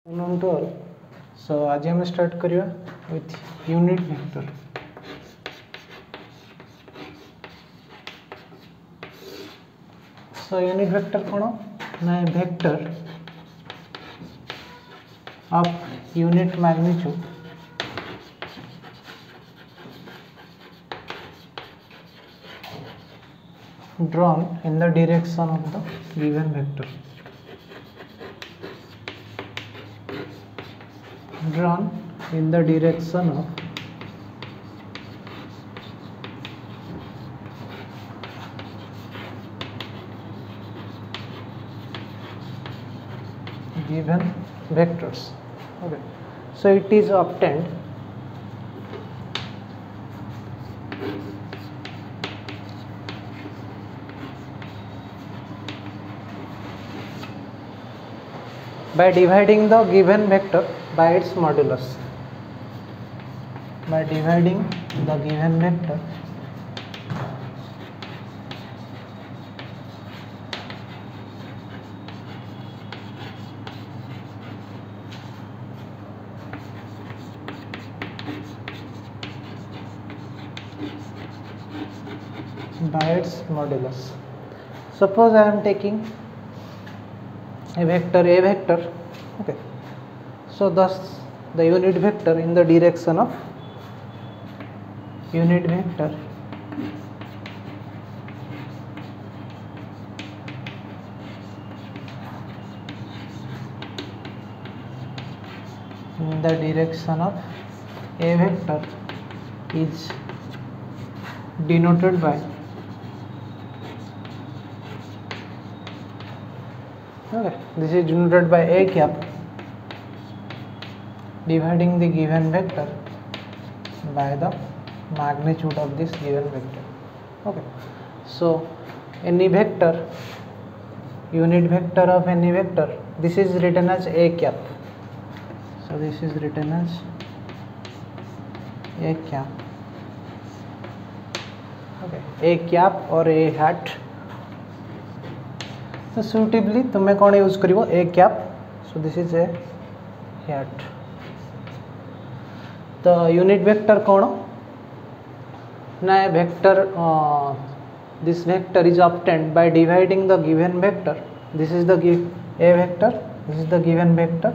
Known to all. So आज हम start करिया with unit vector. So unit vector कौन ना vector of unit magnitude drawn in the direction of the given vector. Drawn in the direction of given vectors. Okay, so it is obtained by dividing the given vector by its modulus. By dividing the given vector by its modulus. Suppose I am taking a vector, okay, so thus the unit vector in the direction of unit vector in the direction of a vector is denoted by okay, this is denoted by a cap dividing the given vector by the magnitude of this given vector. Okay, so any vector, unit vector of any vector, this is written as a cap. So this is written as a cap. Okay, a cap or a hat. So suitably तुम्हें कौन use करिवो a cap. So this is a hat. The unit vector कौन ना vector this vector is obtained by dividing the given vector. This is the a vector, this is the given vector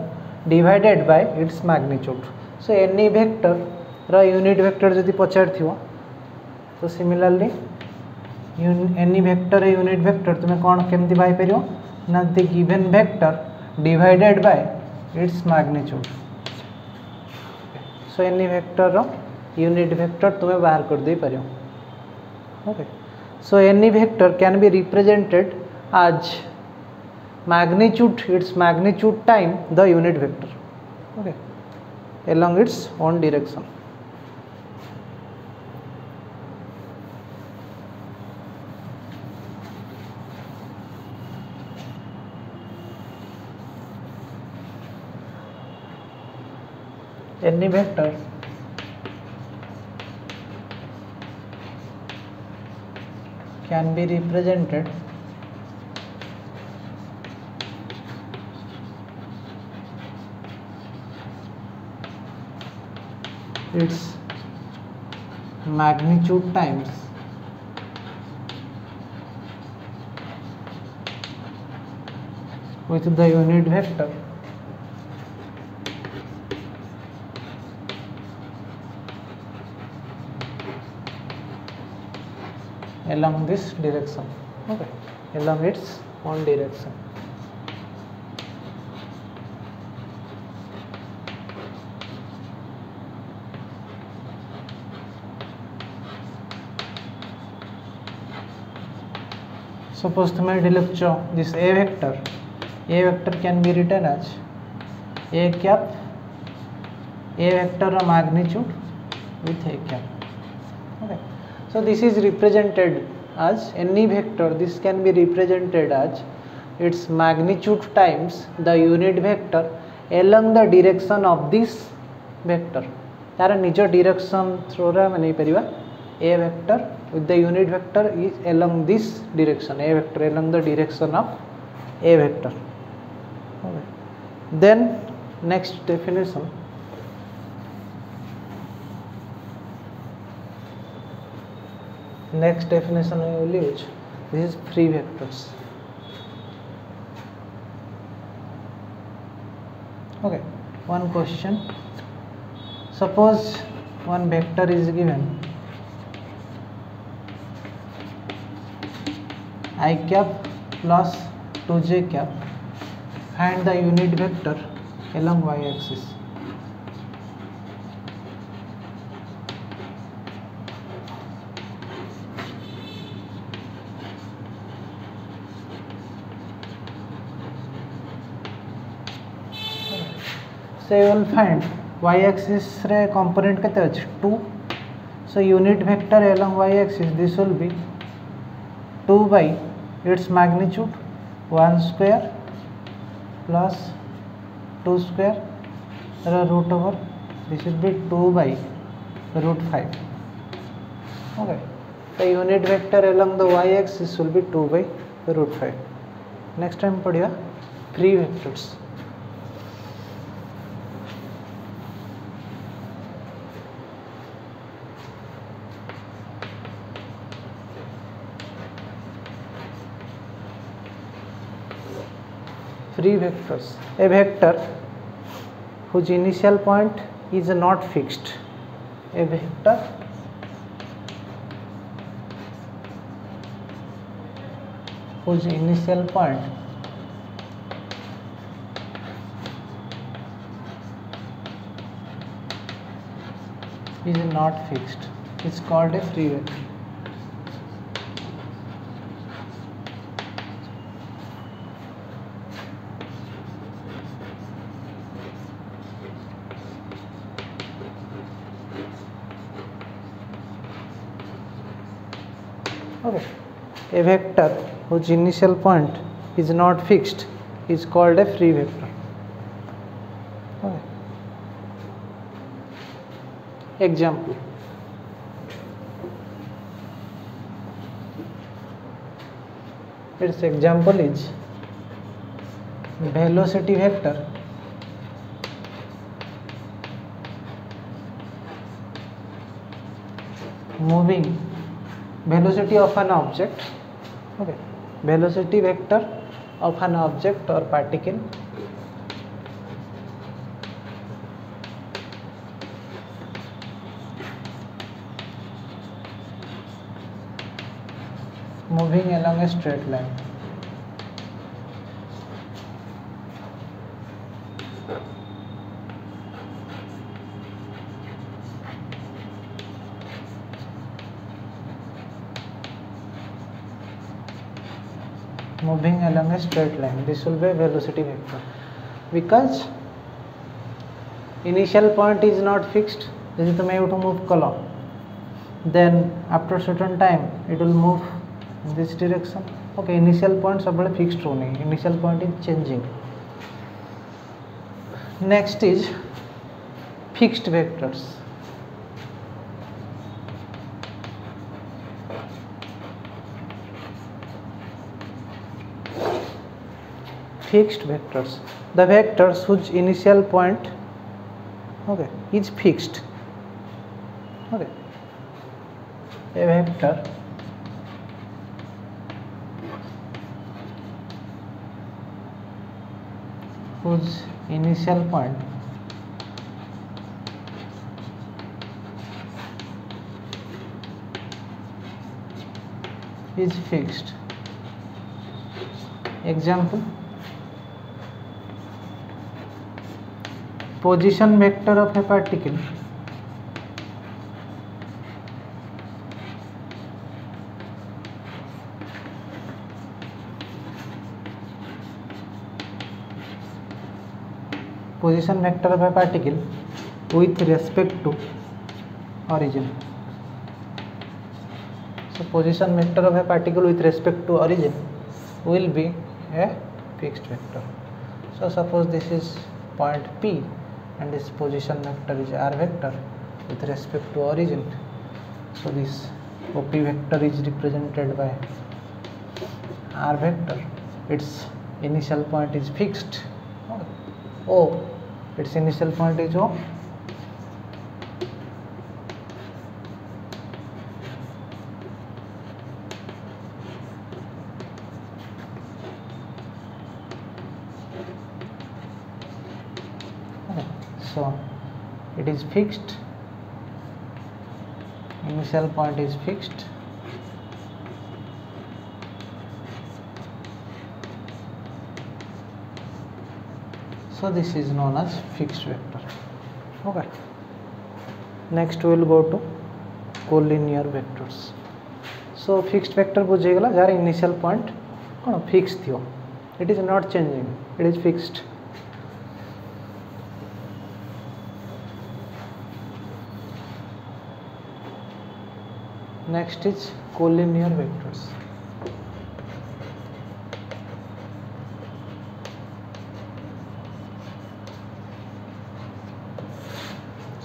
divided by its magnitude. So any vector ra unit vector जदि पचार थिवो तो similarly any vector a unit vector तुम्हें कौन केमती पाई परियो ना the given vector divided by its magnitude. So any vector रा unit vector तुम्हें बाहर कर दे परियो. Okay, so any vector can be represented as magnitude, its magnitude time the unit vector, okay, along its own direction. Any vector can be represented its magnitude times with the unit vector along this direction, okay, along its own direction. Suppose तुम्हें लिखो this a vector can be written as a cap, a vector of magnitude with a cap. Okay, so this is represented as any vector, this can be represented as its magnitude times the unit vector along the direction of this vector. तार निज direction through रा माने परिवा a vector with the unit vector is along this direction, a vector along the direction of a vector. Okay. Then Next definition. Next definition we will use. This is free vectors. Okay, one question. Suppose one vector is given I cap plus 2j cap. Find the unit vector along y-axis. So you will find y-axis रे component केते अछि 2. So unit vector along y-axis this will be 2 by its magnitude 1 square plus 2 square root over this will be 2 by root 5. Okay, the unit vector along the y-axis will be 2 by root 5. Next time पढ़िया free vectors. Free vectors. A vector whose initial point is not fixed. A vector whose initial point is not fixed is called a free vector. Okay, a vector whose initial point is not fixed is called a free vector. Okay. Example. Its example is velocity vector moving velocity of an object. Okay, velocity vector of an object or particle moving along a straight line. Moving along a straight line, this will be a velocity vector because initial point is not fixed. This is the way to move column, then after certain time it will move in this direction. Okay, initial point सब fixed होने, initial point is changing. Next is fixed vectors. Fixed vectors, the vectors whose initial point, okay, is fixed. Okay, a vector whose initial point is fixed. Example, position vector of a particle position vector of a particle with respect to origin. So position vector of a particle with respect to origin will be a fixed vector. So suppose this is point P and this position vector is r vector with respect to origin. So this OP vector is represented by r vector. Its initial point is fixed. O its initial point is O. Okay. So it is fixed, initial point is fixed, so this is known as fixed vector. Okay, next we will go to collinear vectors. So fixed vector बुझेगला जार initial point कौन fixed थियो, it is not changing, it is fixed. Next is collinear vectors.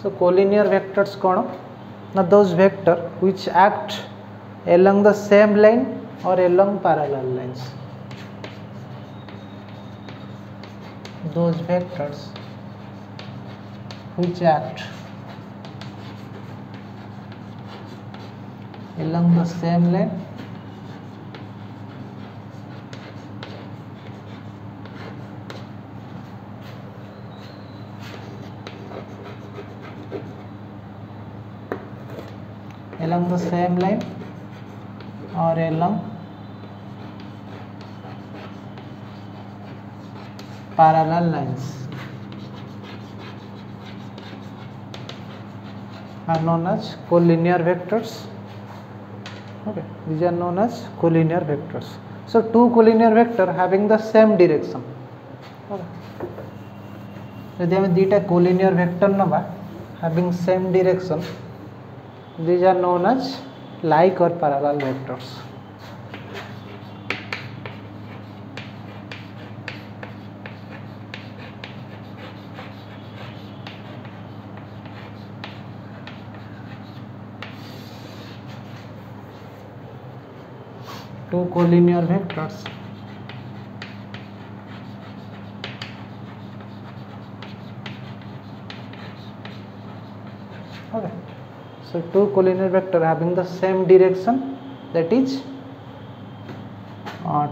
So collinear vectors कौन? Now those vector which act along the same line or along parallel lines. Those vectors which act along the same line or along parallel lines are known as collinear vectors. Okay, these are known as collinear vectors. So two collinear vector having the same direction. Okay. यदि हमें दीटा collinear vector नबा having same direction, these are known as like or parallel vectors. Two collinear vectors okay, so two collinear vector having the same direction, that is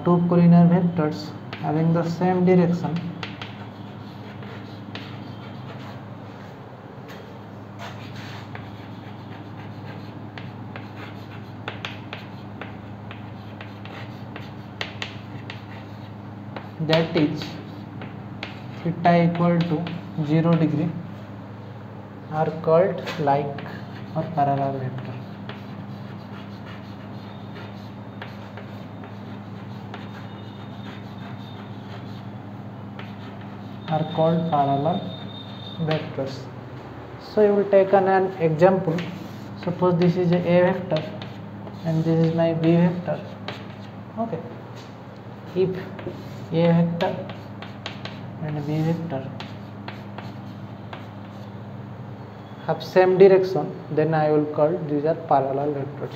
two collinear vectors having the same direction that is theta equal to 0 degree are called like or parallel vector. Are called parallel vectors. So you will take an example. Suppose this is a vector and this is my B vector. Okay. If A vector and B vector have same direction, then I will call these are parallel vectors.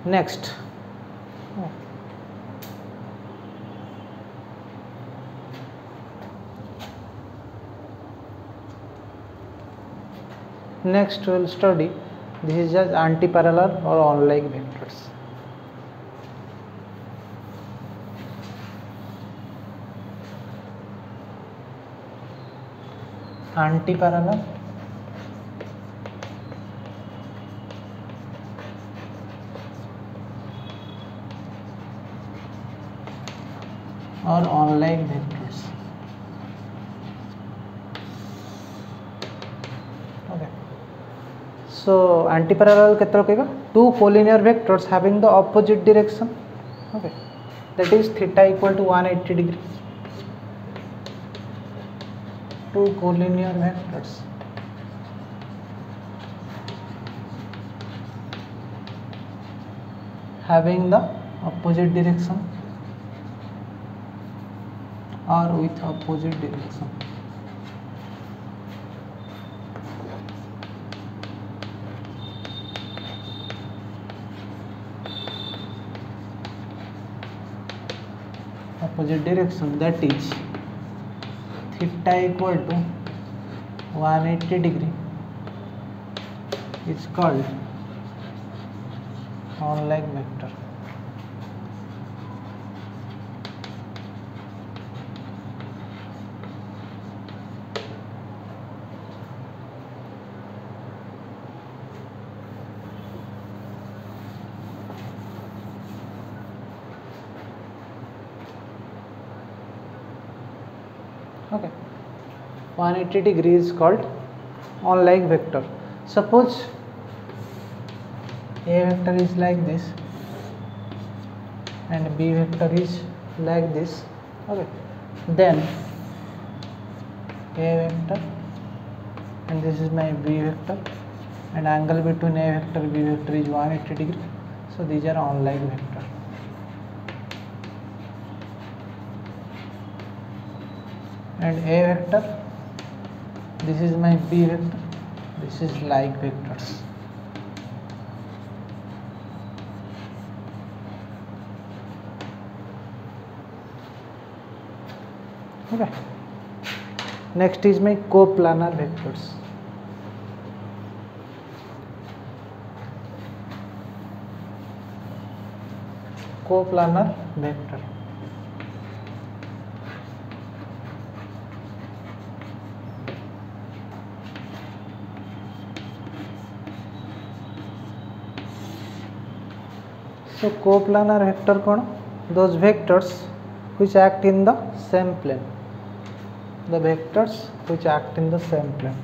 Next, we will study this is just anti-parallel or unlike vectors. Anti-parallel or unlike vectors. Okay. So anti-parallel केतरा कहेगा? Two collinear vectors having the opposite direction. Okay. That is theta equal to 180 degree. Two collinear vectors having the opposite direction or with opposite direction. Opposite direction, that is theta equal to 180 degree is called on-leg vector. Okay, 180 degree is called on-leg vector. Suppose A vector is like this and B vector is like this. Okay, then A vector and this is my B vector, and angle between A vector and B vector is 180 degree. So these are on-leg vector. And A vector, this is my B vector, this is like vectors. Okay, next is my coplanar vectors. Coplanar vector. So coplanar vector कौन? Those vectors which act in the same plane. The vectors which act in the same plane.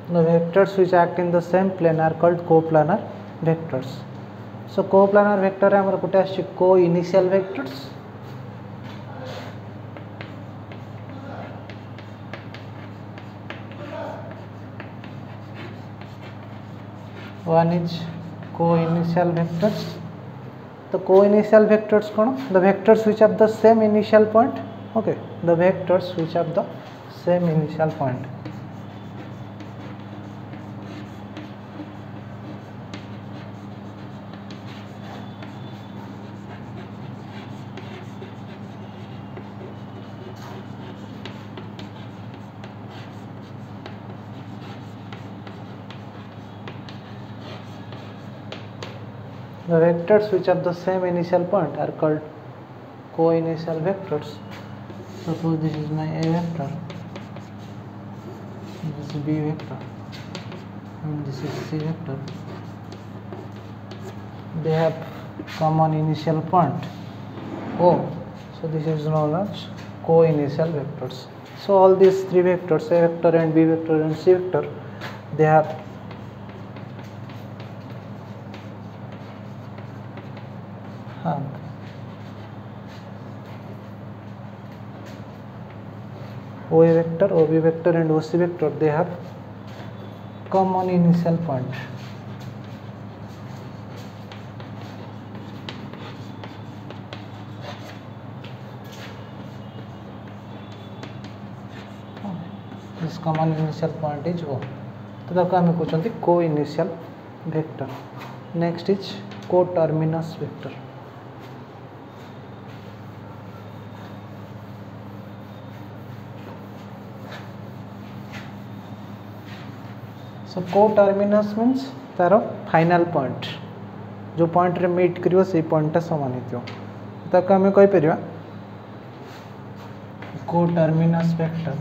The vectors which act in the same plane are called coplanar vectors. So coplanar vector रे हमर कोटे आछि co-initial vectors, one is co-initial vectors. The co-initial vectors कौन? The vectors which have the same initial point. Okay, the vectors which have the same initial point. The vectors which have the same initial point are called co-initial vectors. Suppose this is my A vector, this is B vector, and this is C vector. They have common initial point O, so this is known as co-initial vectors. So all these three vectors, A vector and B vector and C vector, they have OA vector, OB vector and OC vector, they have common initial point. This common initial point is O. तो ताको आमे कहउछंती co-initial vector. Next is co-terminus vector. So co-terminus means taro final point, जो point रे meet करियो से point समान हेतियो, ताको हमें कहि परिबा co-terminus vector.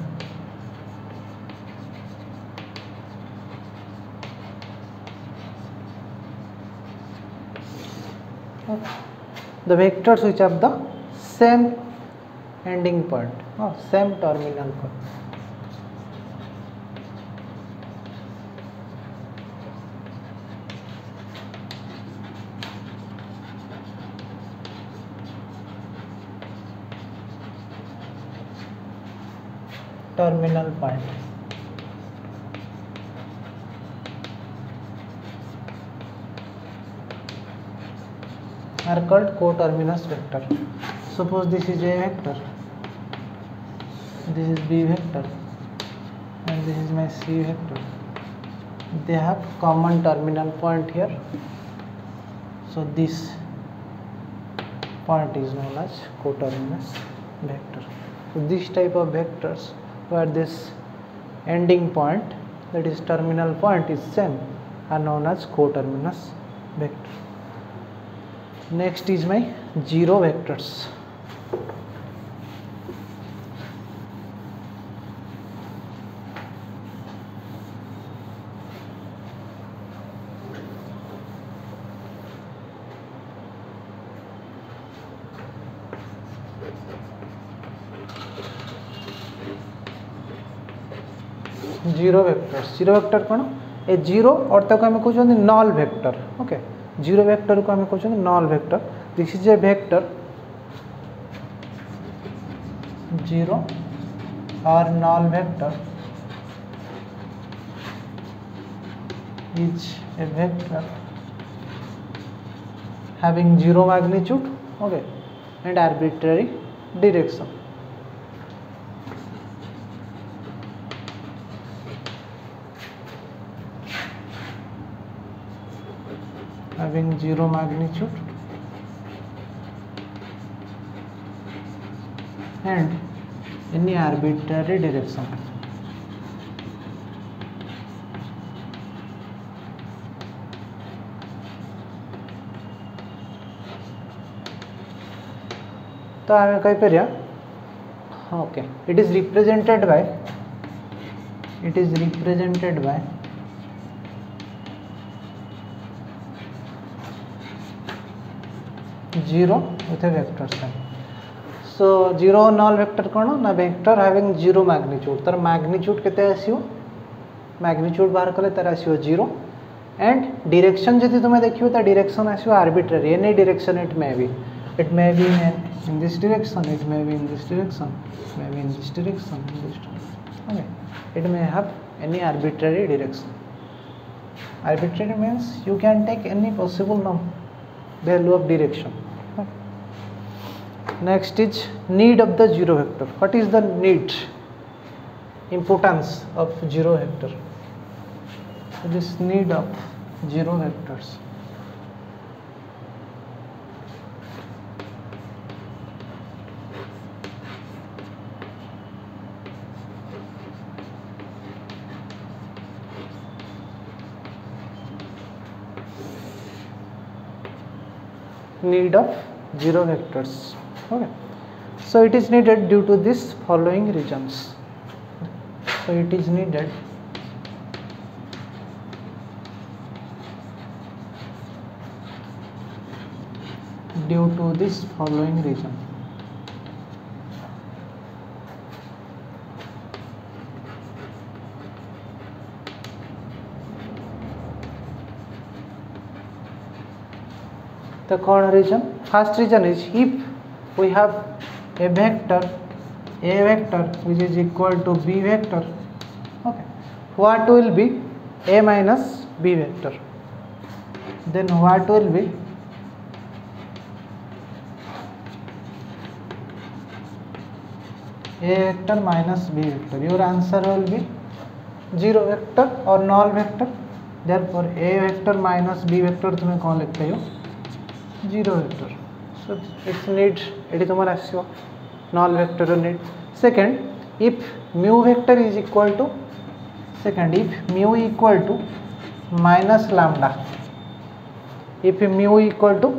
The vectors which have the same ending point or same terminal point. Terminal point. Are called co-terminus vector. suppose this is A vector, this is B vector, and this is my C vector. They have common terminal point here, so this point is known as coterminous vector. So this type of vectors where this ending point, that is terminal point, is same, are known as coterminous vector. Next is my zero vectors. Zero vector कौन ए zero और तक आम कहते null vector. Okay, zero vector को आम कहते null vector. This is a vector zero और null vector is a vector having zero magnitude, okay, and arbitrary direction. Having zero magnitude and any arbitrary direction. तो आम कहीपर okay, it is represented by zero with a vector sign. So zero null vector कौन ना vector having zero magnitude. तार magnitude केते आसीओ, magnitude बाहर कले तार आसीओ जीरो, एंड डायरेक्शन जदि तुम देखियो त डायरेक्शन आसीओ arbitrary, any direction it may be in this direction, it may be in this direction, maybe in this direction, in this direction. Okay, it may have any arbitrary direction. Arbitrary means you can take any possible value of direction. Next is need of the zero vector. What is the need, importance of zero vector? So this need of zero vectors. Need of zero vectors. Okay, so it is needed due to this following reasons. So it is needed due to this following reason. The corner region, first region is if we have a vector which is equal to b vector, okay, what will be a minus b vector, then what will be a vector minus b vector. Your answer will be zero vector or null vector. Therefore a vector minus b vector तुम्हें कौन लिखते हो, zero vector. So it's need ये तुम also null vector need. Second, if mu vector is equal to, second if mu equal to minus lambda, if mu equal to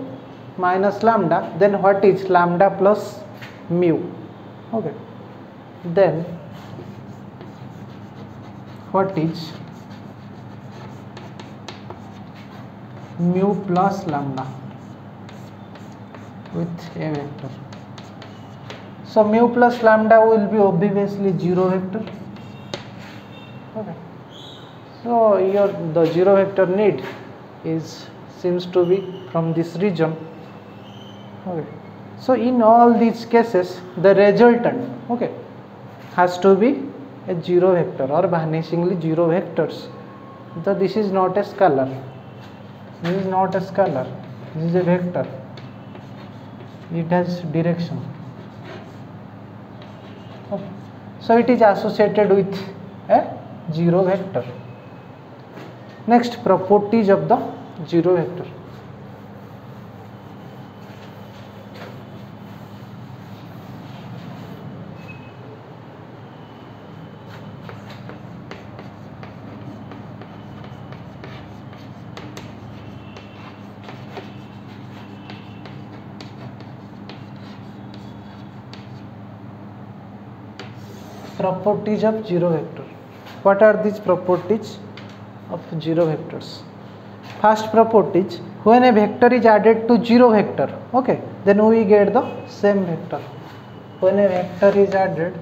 minus lambda, then what is lambda plus mu. Okay, then what is mu plus lambda with a vector. So mu plus lambda will be obviously zero vector. Okay, so your the zero vector need is seems to be from this region. Okay, so in all these cases the resultant, okay, has to be a zero vector or vanishingly zero vectors. So this is not a scalar, this is not a scalar, this is a vector. it has direction. Okay. So it is associated with a zero vector. Next, properties of the zero vector. Properties of zero vector. What are these properties of zero vectors? First properties, when a vector is added to zero vector, okay, then we get the same vector. When a vector is added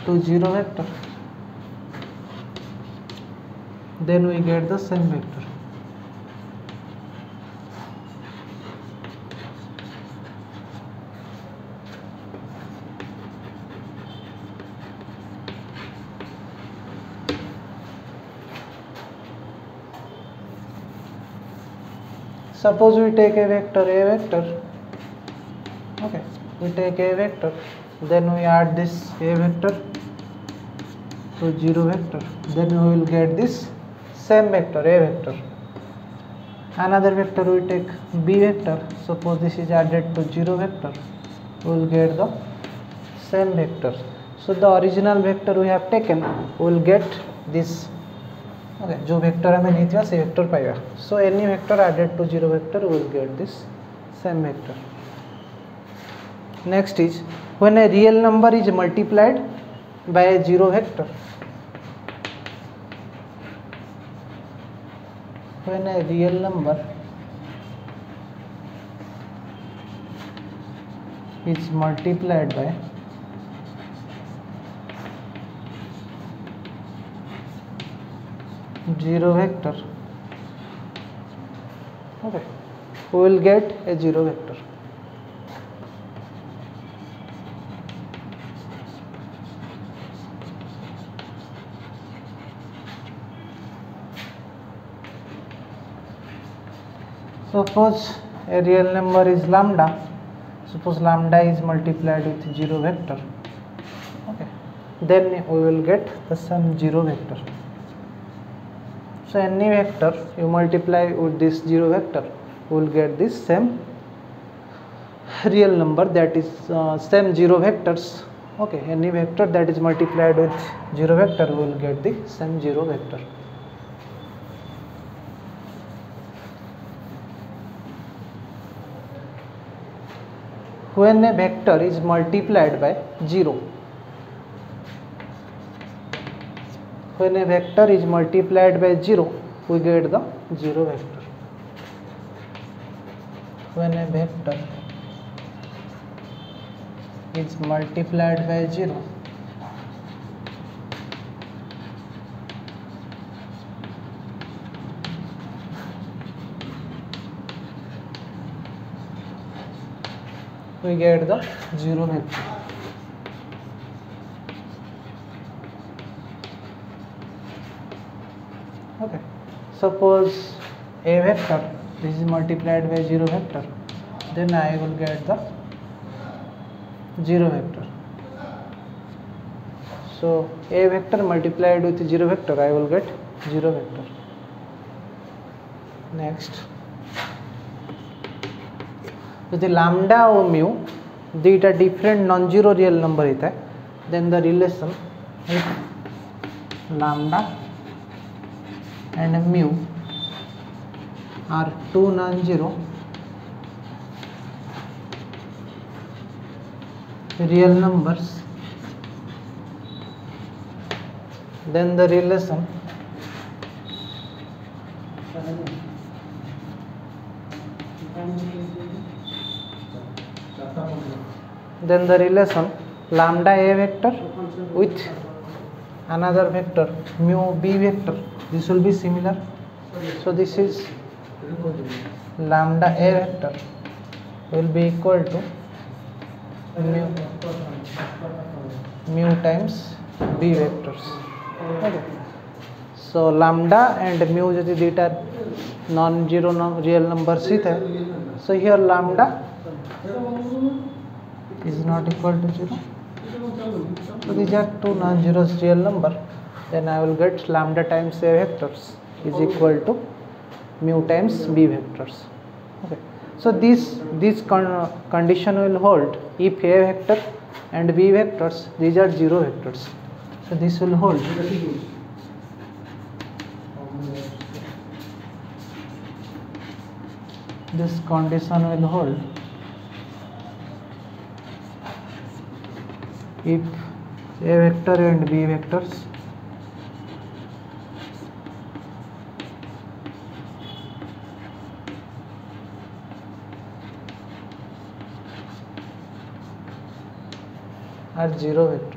to zero vector, then we get the same vector. Suppose we take a vector, okay, we take a vector, then we add this a vector to zero vector, then we will get this same vector, a vector. Another vector we take b vector, suppose this is added to zero vector, we will get the same vector. So the original vector we have taken, we will get this. Okay, जो vector हमें नहीं था से vector पाएगा. So any vector added to zero vector will get this same vector. Next is when a real number is multiplied by a zero vector. When a real number is multiplied by zero vector, okay, we will get a zero vector. Suppose a real number is lambda, suppose lambda is multiplied with zero vector, okay, then we will get the same zero vector. So any vector you multiply with this zero vector, you will get this same real number, that is same zero vectors. Okay, any vector that is multiplied with zero vector, we will get the same zero vector. When a vector is multiplied by 0, when a vector is multiplied by 0, we get the zero vector. When a vector is multiplied by 0, we get the zero vector. Okay, suppose a vector, this is multiplied by zero vector, then I will get the zero vector. So a vector multiplied with zero vector, I will get zero vector. Next, ଯଦି lambda और mu दुईटा different non-zero real number होता है, then the relation with lambda and mu are two non-zero real numbers, then the relation lambda a vector with another vector mu b vector, this will be similar. So this is lambda a vector will be equal to mu times b vectors. Okay. So lambda and mu যদি দুইটা non zero real number হিতে, so here lambda is not equal to 0. So these are two non-zero real number, then I will get lambda times a vectors is equal to mu times b vectors. Okay. So this condition will hold if a vector and b vectors, these are zero vectors. So this will hold. This condition will hold if a vector and b vectors are zero vectors.